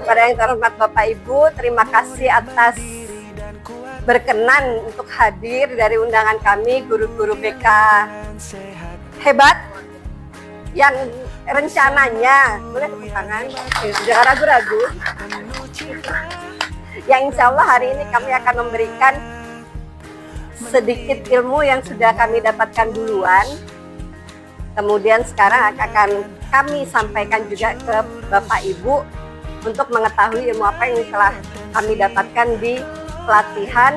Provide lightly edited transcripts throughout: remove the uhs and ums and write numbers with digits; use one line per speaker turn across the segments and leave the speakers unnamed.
Pada yang terhormat Bapak Ibu, terima kasih atas berkenan untuk hadir dari undangan kami guru-guru BK hebat yang rencananya, boleh tepuk tangan, jangan ragu-ragu, yang insya Allah hari ini kami akan memberikan sedikit ilmu yang sudah kami dapatkan duluan. Kemudian sekarang akan kami sampaikan juga ke Bapak Ibu untuk mengetahui ilmu apa yang telah kami dapatkan di pelatihan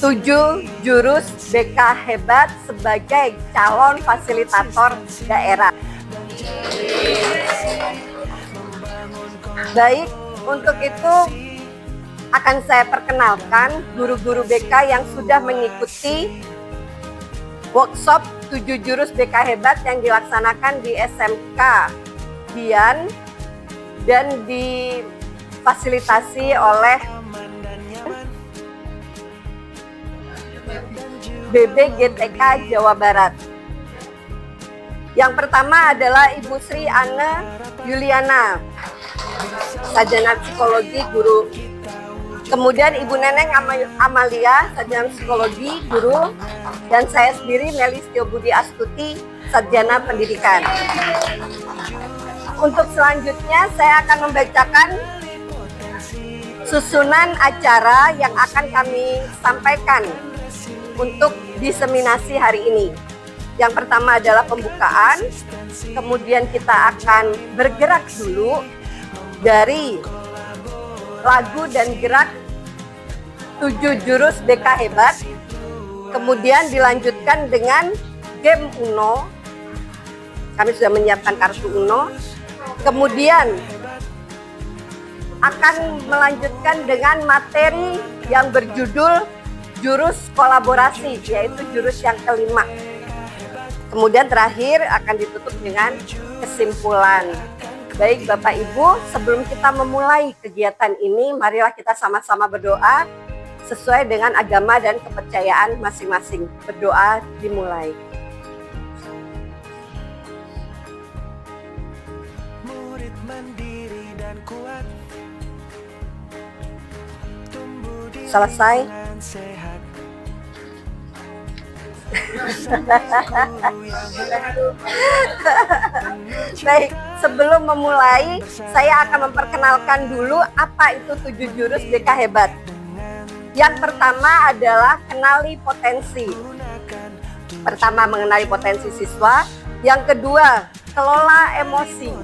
7 jurus BK hebat sebagai calon fasilitator daerah. Baik, untuk itu akan saya perkenalkan guru-guru BK yang sudah mengikuti workshop 7 jurus BK hebat yang dilaksanakan di SMK Dian dan difasilitasi oleh BBGTK Jawa Barat. Yang pertama adalah Ibu Sri Anne Yuliana, sarjana psikologi guru. Kemudian Ibu Neneng Amalia, sarjana psikologi guru, dan saya sendiri Melistio Budi Astuti, sarjana pendidikan. Untuk selanjutnya saya akan membacakan susunan acara yang akan kami sampaikan untuk diseminasi hari ini. Yang pertama adalah pembukaan, kemudian kita akan bergerak dulu dari lagu dan gerak 7 jurus BK hebat, kemudian dilanjutkan dengan game Uno. Kami sudah menyiapkan kartu Uno. Kemudian akan melanjutkan dengan materi yang berjudul jurus kolaborasi, yaitu jurus yang kelima. Kemudian terakhir akan ditutup dengan kesimpulan. Baik Bapak Ibu, sebelum kita memulai kegiatan ini, marilah kita sama-sama berdoa sesuai dengan agama dan kepercayaan masing-masing. Berdoa dimulai.
Murid mandiri dan kuat,
Selesai. Baik, sebelum memulai, saya akan memperkenalkan dulu apa itu 7 jurus BK hebat. Yang pertama adalah kenali potensi. Pertama, mengenali potensi siswa. Yang kedua, kelola emosi.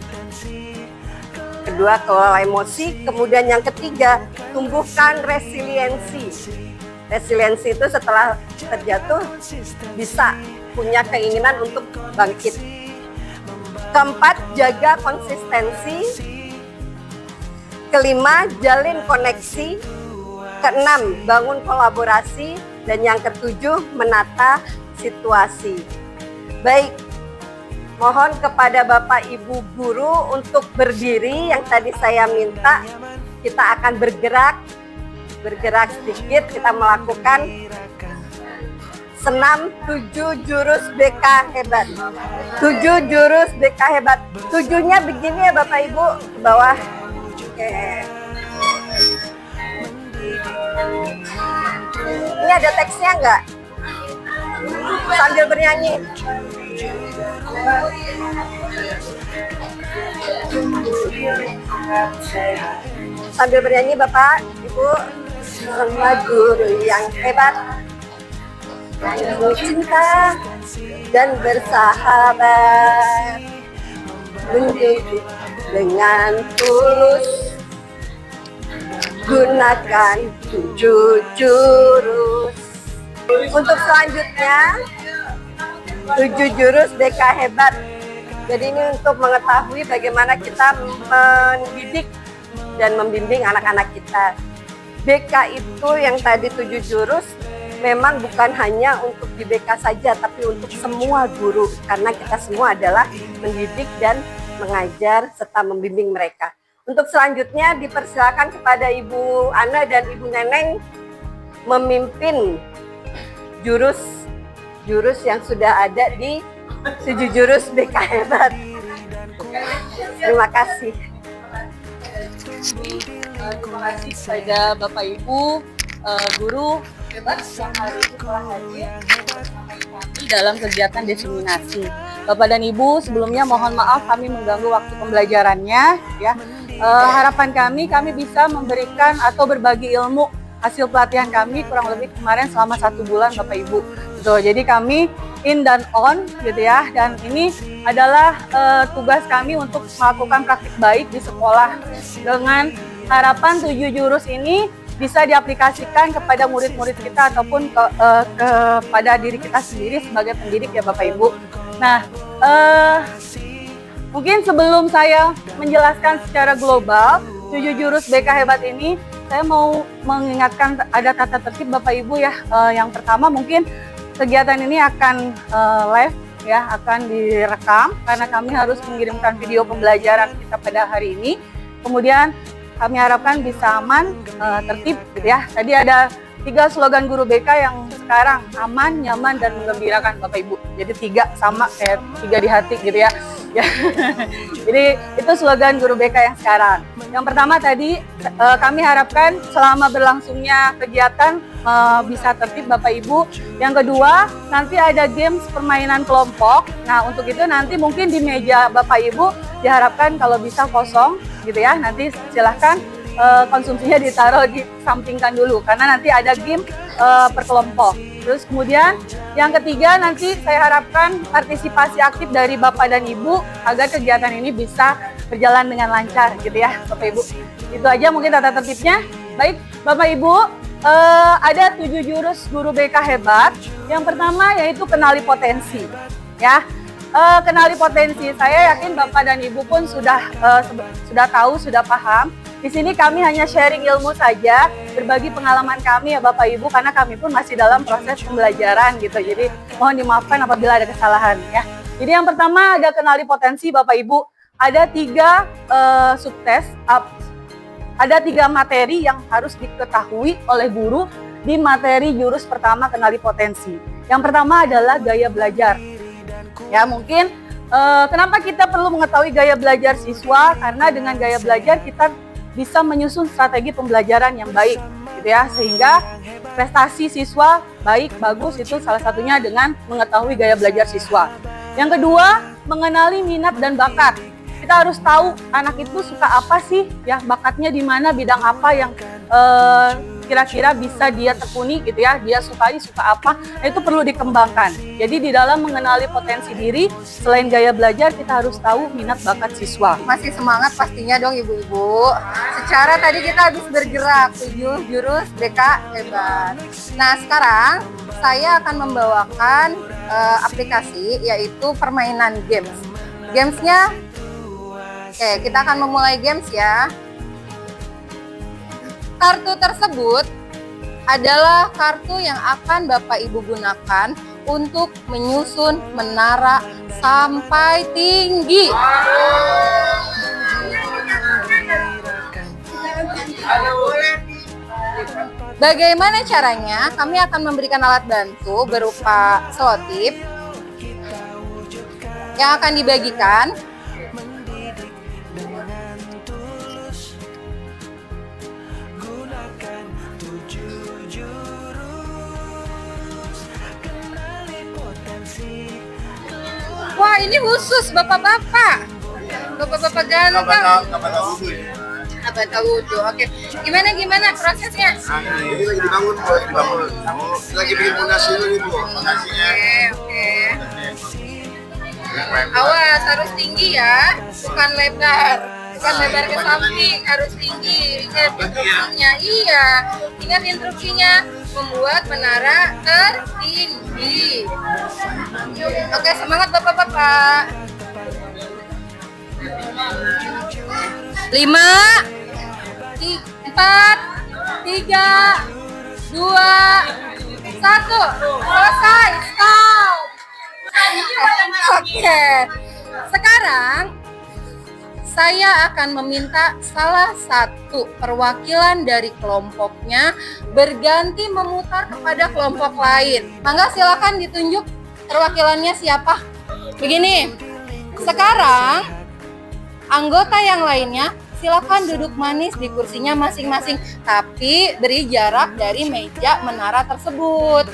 Kemudian yang ketiga, tumbuhkan resiliensi. Resiliensi itu setelah terjatuh bisa punya keinginan untuk bangkit. Keempat, jaga konsistensi. Kelima, jalin koneksi. Keenam, bangun kolaborasi. Dan yang ketujuh, menata situasi. Baik, mohon kepada Bapak Ibu guru untuk berdiri yang tadi saya minta. Kita akan bergerak sedikit, kita melakukan senam 7 jurus BK hebat. 7 jurus BK hebat. 7-nya begini ya Bapak Ibu, ke bawah. Oke. Ini ada teksnya enggak? Sambil bernyanyi. Sambil bernyanyi Bapak, Ibu, sama guru yang hebat, yang cinta dan bersahabat, mendidik dengan tulus, gunakan 7 jurus. Untuk selanjutnya 7 jurus BK hebat. Jadi ini untuk mengetahui bagaimana kita mendidik dan membimbing anak-anak kita. BK itu yang tadi 7 jurus memang bukan hanya untuk di BK saja, tapi untuk semua guru, karena kita semua adalah mendidik dan mengajar serta membimbing mereka. Untuk selanjutnya dipersilakan kepada Ibu Ana dan Ibu Neneng memimpin jurus yang sudah ada di 7 jurus BK hebat. Terima kasih.
Terima kasih kepada Bapak Ibu guru hebat yang hari ini telah hadir bersama kami dalam kegiatan diseminasi. Bapak dan Ibu, sebelumnya mohon maaf kami mengganggu waktu pembelajarannya. Ya, harapan kami bisa memberikan atau berbagi ilmu hasil pelatihan kami kurang lebih kemarin selama 1 bulan, Bapak Ibu. Gitu. Jadi kami in dan on, gitu ya. Dan ini adalah tugas kami untuk melakukan praktik baik di sekolah dengan harapan 7 jurus ini bisa diaplikasikan kepada murid-murid kita ataupun kepada diri kita sendiri sebagai pendidik ya Bapak Ibu. Nah, mungkin sebelum saya menjelaskan secara global 7 jurus BK Hebat ini, saya mau mengingatkan ada tata tertib Bapak Ibu ya. Yang pertama mungkin kegiatan ini akan live ya, akan direkam karena kami harus mengirimkan video pembelajaran kita pada hari ini. Kemudian kami harapkan bisa aman, tertib gitu ya. Tadi ada 3 slogan guru BK yang sekarang aman, nyaman, dan menggembirakan Bapak Ibu. Jadi 3 sama kayak 3 di hati gitu ya. Jadi itu slogan guru BK yang sekarang. Yang pertama tadi kami harapkan selama berlangsungnya kegiatan bisa tertib Bapak Ibu. Yang kedua nanti ada games permainan kelompok. Nah untuk itu nanti mungkin di meja Bapak Ibu diharapkan kalau bisa kosong gitu ya. Nanti silahkan konsumsinya ditaruh disampingkan dulu karena nanti ada game per kelompok. Terus kemudian yang ketiga nanti saya harapkan partisipasi aktif dari Bapak dan Ibu agar kegiatan ini bisa berjalan dengan lancar gitu ya Bapak Ibu. Itu aja mungkin tata tertibnya. Baik Bapak Ibu, ada 7 jurus guru BK hebat. Yang pertama yaitu kenali potensi ya. Kenali potensi, saya yakin Bapak dan Ibu pun sudah tahu, sudah paham. Di sini kami hanya sharing ilmu saja, berbagi pengalaman kami ya Bapak Ibu, karena kami pun masih dalam proses pembelajaran gitu. Jadi mohon dimaafkan apabila ada kesalahan ya. Jadi yang pertama ada kenali potensi Bapak Ibu. Ada 3 subtest, ada 3 materi yang harus diketahui oleh guru di materi jurus pertama kenali potensi. Yang pertama adalah gaya belajar. Ya mungkin kenapa kita perlu mengetahui gaya belajar siswa, karena dengan gaya belajar kita bisa menyusun strategi pembelajaran yang baik gitu ya, sehingga prestasi siswa baik, bagus, itu salah satunya dengan mengetahui gaya belajar siswa. Yang kedua, mengenali minat dan bakat. Kita harus tahu anak itu suka apa sih ya, bakatnya di mana, bidang apa yang kira-kira bisa dia tekuni gitu ya, dia suka apa, itu perlu dikembangkan. Jadi di dalam mengenali potensi diri, selain gaya belajar, kita harus tahu minat bakat siswa.
Masih semangat pastinya dong Ibu-Ibu. Secara tadi kita habis bergerak 7 jurus BK Hebat. Nah sekarang saya akan membawakan aplikasi yaitu permainan games. Gamesnya, oke kita akan memulai games ya. Kartu tersebut adalah kartu yang akan Bapak Ibu gunakan untuk menyusun menara sampai tinggi. Bagaimana caranya? Kami akan memberikan alat bantu berupa selotip yang akan dibagikan. Wah ini khusus bapak-bapak ganteng. Apa tahu tuh? Oke. Gimana prosesnya?
Ini lagi dibangun, lagi bikin fondasi ini Bu. Fondasinya.
Oke. Awas harus tinggi ya, bukan lebar. Bukan lebar ke samping, harus tinggi. Ingat instruksinya. Iya. Ingat instruksinya, membuat menara tertinggi. Oke, semangat Bapak-bapak. 5, 4, 3, 2, 1. Selesai. Stop. Oke. Sekarang saya akan meminta salah satu perwakilan dari kelompoknya berganti memutar kepada kelompok lain. Mangga silakan ditunjuk perwakilannya siapa. Begini, sekarang anggota yang lainnya
silakan duduk manis di kursinya masing-masing, tapi beri jarak dari meja menara tersebut.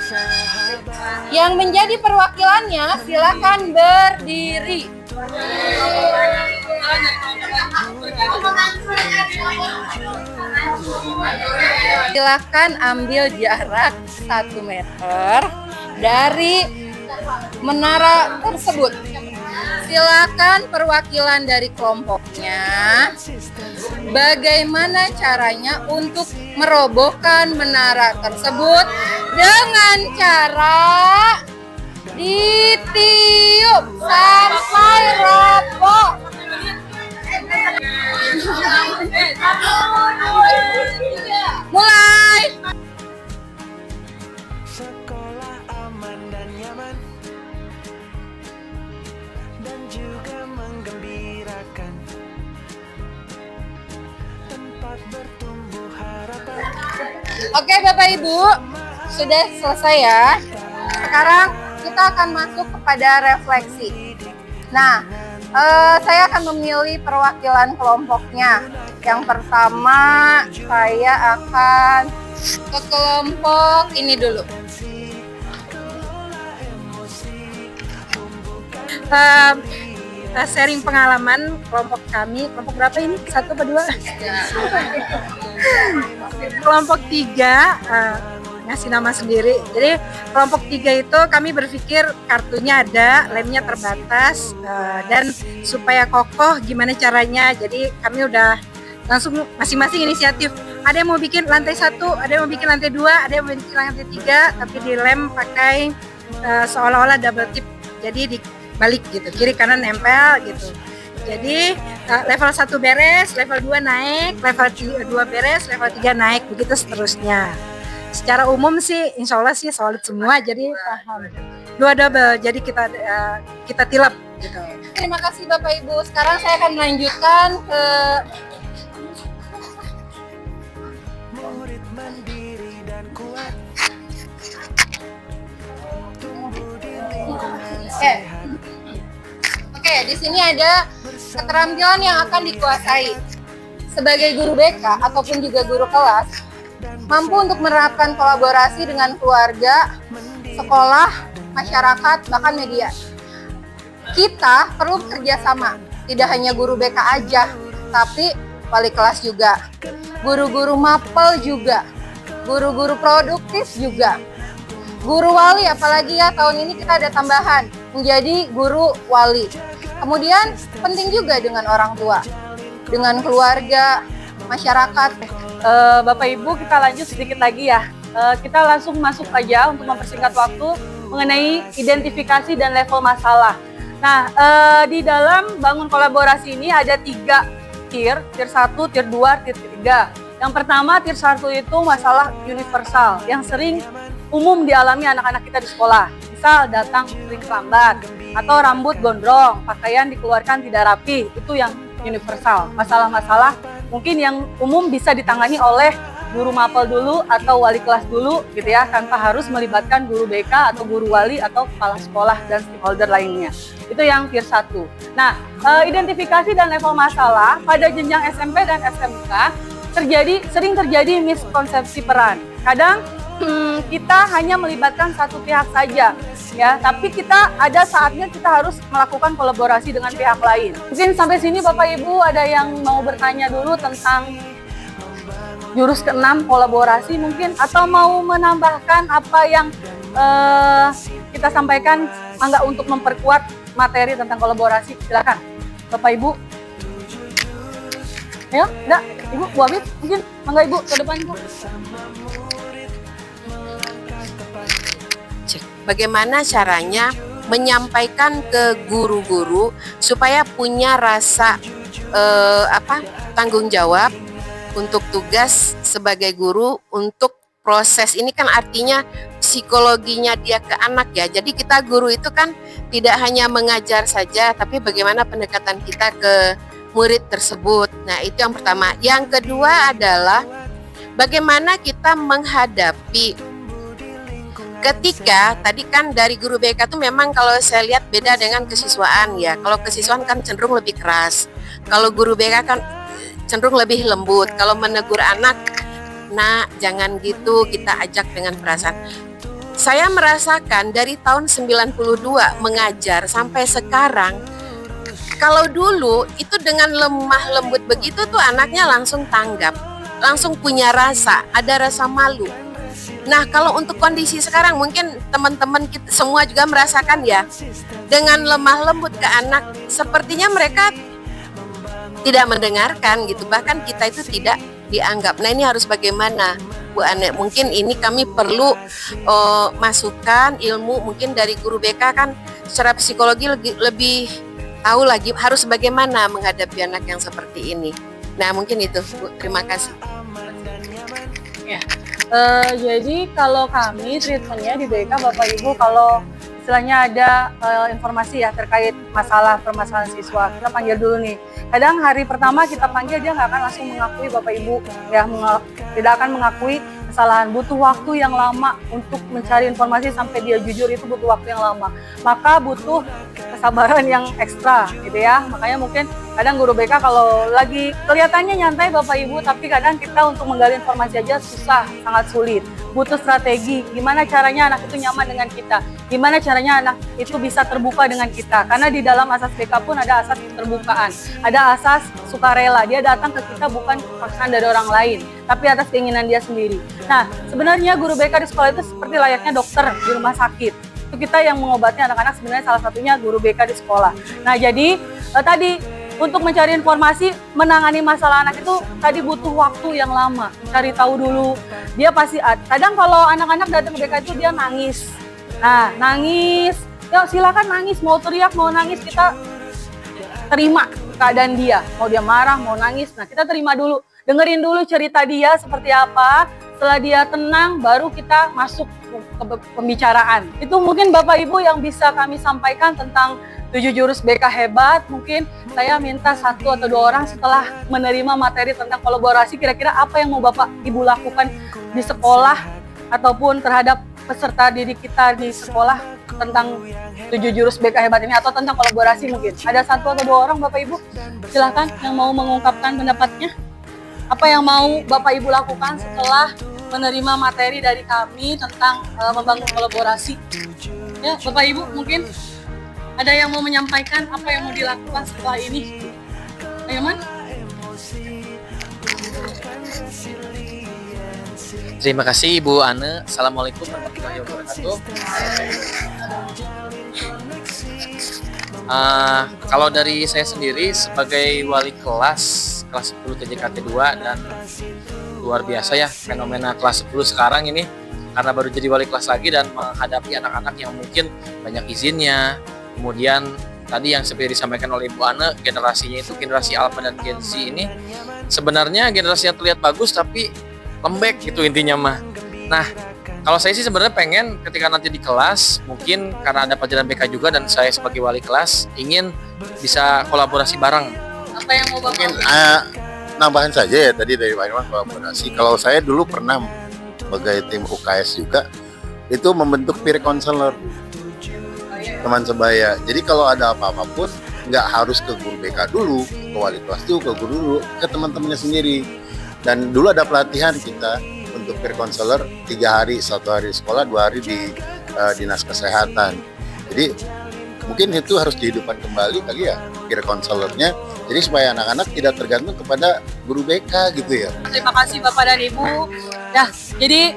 Yang menjadi perwakilannya silakan berdiri. Silakan ambil jarak 1 meter dari menara tersebut. Silakan perwakilan dari kelompoknya, bagaimana caranya untuk merobohkan menara tersebut dengan cara ditiup sampai roboh. Mulai.
Sekolah aman dan nyaman dan juga menggembirakan, tempat bertumbuh harapan.
Oke Bapak Ibu, sudah selesai ya. Sekarang kita akan masuk kepada refleksi. Nah, saya akan memilih perwakilan kelompoknya. Yang pertama, saya akan ke kelompok ini dulu.
Sharing pengalaman kelompok kami, kelompok berapa ini? 1 apa 2? Kelompok 3, ngasih nama sendiri. Jadi kelompok 3 itu kami berpikir kartunya ada, lemnya terbatas, dan supaya kokoh gimana caranya. Jadi kami udah langsung masing-masing inisiatif. Ada yang mau bikin lantai 1, ada yang mau bikin lantai 2, ada yang mau bikin lantai 3, tapi di lem pakai seolah-olah double tip. Jadi dibalik gitu, kiri kanan nempel gitu. Jadi level 1 beres, level 2 naik, level 2 beres, level 3 naik, begitu seterusnya. Secara umum sih insya Allah sih solid semua, jadi paham. 2 double, jadi kita tilap gitu.
Terima kasih Bapak Ibu. Sekarang saya akan melanjutkan ke
Murid mandiri dan kuat, tumbuh di lingkungan sehat.
Oke, di sini ada keterampilan yang akan dikuasai. Sebagai guru BK ataupun juga guru kelas, mampu untuk menerapkan kolaborasi dengan keluarga, sekolah, masyarakat, bahkan media. Kita perlu bekerja sama, tidak hanya guru BK aja, tapi wali kelas juga, guru-guru mapel juga, guru-guru produktif juga, guru wali, apalagi ya tahun ini kita ada tambahan menjadi guru wali. Kemudian penting juga dengan orang tua, dengan keluarga, masyarakat.
Bapak Ibu, kita lanjut sedikit lagi ya. Kita langsung masuk aja untuk mempersingkat waktu mengenai identifikasi dan level masalah. Nah, di dalam bangun kolaborasi ini ada 3 tier 1, tier 2, tier 3. Yang pertama, tier 1 itu masalah universal yang sering umum dialami anak-anak kita di sekolah. Misal datang sering terlambat, atau rambut gondrong, pakaian dikeluarkan tidak rapi, itu yang universal. Masalah-masalah mungkin yang umum bisa ditangani oleh guru mapel dulu atau wali kelas dulu gitu ya, tanpa harus melibatkan guru BK atau guru wali atau kepala sekolah dan stakeholder lainnya. Itu yang tier 1. Nah, identifikasi dan level masalah pada jenjang SMP dan SMK sering terjadi miskonsepsi peran. Kadang kita hanya melibatkan satu pihak saja ya, tapi kita ada saatnya kita harus melakukan kolaborasi dengan pihak lain. Mungkin sampai sini Bapak Ibu ada yang mau bertanya dulu tentang jurus ke-6 kolaborasi mungkin, atau mau menambahkan apa yang kita sampaikan, mangga untuk memperkuat materi tentang kolaborasi. Silakan Bapak Ibu. Ya, enggak, Ibu, Bu Abid, mungkin mangga Ibu ke depan Bu.
Bagaimana caranya menyampaikan ke guru-guru supaya punya rasa tanggung jawab untuk tugas sebagai guru untuk proses ini, kan artinya psikologinya dia ke anak ya. Jadi kita guru itu kan tidak hanya mengajar saja, tapi bagaimana pendekatan kita ke murid tersebut. Nah, itu yang pertama. Yang kedua adalah bagaimana kita menghadapi ketika tadi kan dari guru BK itu memang kalau saya lihat beda dengan kesiswaan ya. Kalau kesiswaan kan cenderung lebih keras. Kalau guru BK kan cenderung lebih lembut. Kalau menegur anak, "Nak, jangan gitu," kita ajak dengan perasaan. Saya merasakan dari tahun 92 mengajar sampai sekarang, kalau dulu itu dengan lemah lembut begitu tuh anaknya langsung tanggap, langsung punya rasa, ada rasa malu. Nah, kalau untuk kondisi sekarang mungkin teman-teman kita semua juga merasakan ya, dengan lemah lembut ke anak, sepertinya mereka tidak mendengarkan gitu, bahkan kita itu tidak dianggap. Nah, ini harus bagaimana, Bu Ane? Mungkin ini kami perlu masukan ilmu mungkin dari guru BK kan secara psikologi lebih tahu lagi harus bagaimana menghadapi anak yang seperti ini. Nah, mungkin itu, Bu. Terima kasih.
Jadi kalau kami treatmentnya di BK Bapak Ibu, kalau istilahnya ada informasi ya terkait permasalahan siswa, kita panggil dulu nih. Kadang hari pertama kita panggil dia nggak akan langsung mengakui Bapak Ibu, ya tidak akan mengakui kesalahan. Butuh waktu yang lama untuk mencari informasi sampai dia jujur, itu butuh waktu yang lama. Maka butuh kesabaran yang ekstra gitu ya. Makanya mungkin kadang guru BK kalau lagi kelihatannya nyantai Bapak Ibu, tapi kadang kita untuk menggali informasi aja susah, sangat sulit. Butuh strategi, gimana caranya anak itu nyaman dengan kita, gimana caranya anak itu bisa terbuka dengan kita. Karena di dalam asas BK pun ada asas keterbukaan, ada asas sukarela. Dia datang ke kita bukan paksaan dari orang lain, tapi atas keinginan dia sendiri. Nah, sebenarnya guru BK di sekolah itu seperti layaknya dokter di rumah sakit. Itu kita yang mengobati anak-anak, sebenarnya salah satunya guru BK di sekolah. Nah, jadi tadi untuk mencari informasi, menangani masalah anak itu tadi butuh waktu yang lama. Cari tahu dulu. Dia pasti kadang kalau anak-anak datang ke BK itu dia nangis. Nah, nangis. Ya silakan nangis, mau teriak, mau nangis, kita terima keadaan dia. Mau dia marah, mau nangis. Nah, kita terima dulu. Dengerin dulu cerita dia seperti apa. Setelah dia tenang, baru kita masuk ke pembicaraan. Itu mungkin Bapak Ibu yang bisa kami sampaikan tentang 7 jurus BK hebat. Mungkin saya minta 1 atau 2 orang setelah menerima materi tentang kolaborasi, kira-kira apa yang mau Bapak Ibu lakukan di sekolah ataupun terhadap peserta didik kita di sekolah tentang 7 jurus BK hebat ini, atau tentang kolaborasi mungkin. Ada 1 atau 2 orang Bapak Ibu, silahkan yang mau mengungkapkan pendapatnya. Apa yang mau Bapak Ibu lakukan setelah menerima materi dari kami tentang membangun kolaborasi? Ya, Bapak Ibu mungkin ada yang mau menyampaikan apa yang mau dilakukan setelah ini? Ayman?
Terima kasih Ibu Ane. Assalamualaikum warahmatullahi wabarakatuh. Kalau dari saya sendiri sebagai wali kelas 10 TJKT 2, dan luar biasa ya fenomena kelas 10 sekarang ini, karena baru jadi wali kelas lagi dan menghadapi anak-anak yang mungkin banyak izinnya. Kemudian tadi yang seperti disampaikan oleh Ibu Ane, generasinya itu generasi Alpha dan Gen Z ini sebenarnya generasi yang terlihat bagus tapi lembek gitu intinya mah. Nah, kalau saya sih sebenarnya pengen ketika nanti di kelas, mungkin karena ada pelajaran BK juga dan saya sebagai wali kelas ingin bisa kolaborasi bareng.
Apa yang mau Bapak?
Mungkin nambahan saja ya tadi dari Pak Irwan, kolaborasi. Kalau saya dulu pernah sebagai tim UKS juga, itu membentuk peer counselor, teman sebaya. Jadi kalau ada apa-apa pun nggak harus ke guru BK dulu, ke wali kelas dulu, ke guru dulu, ke teman-temannya sendiri. Dan dulu ada pelatihan kita untuk peer counselor 3 hari, 1 hari di sekolah, 2 hari di dinas kesehatan. Jadi mungkin itu harus dihidupkan kembali kali ya peer counselornya. Jadi supaya anak-anak tidak tergantung kepada guru BK gitu ya.
Terima kasih Bapak dan Ibu. Ya, jadi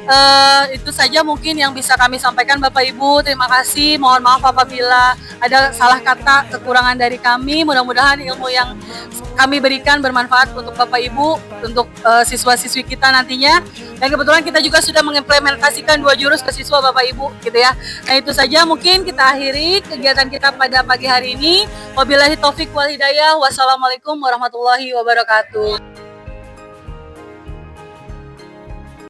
itu saja mungkin yang bisa kami sampaikan Bapak Ibu. Terima kasih. Mohon maaf apabila ada salah kata, kekurangan dari kami. Mudah-mudahan ilmu yang kami berikan bermanfaat untuk Bapak Ibu, untuk siswa-siswi kita nantinya. Dan kebetulan kita juga sudah mengimplementasikan 2 jurus ke siswa Bapak Ibu gitu ya. Nah, itu saja mungkin kita akhiri kegiatan kita pada pagi hari ini. Wabillahi taufik wal hidayah. Wassalamualaikum warahmatullahi wabarakatuh.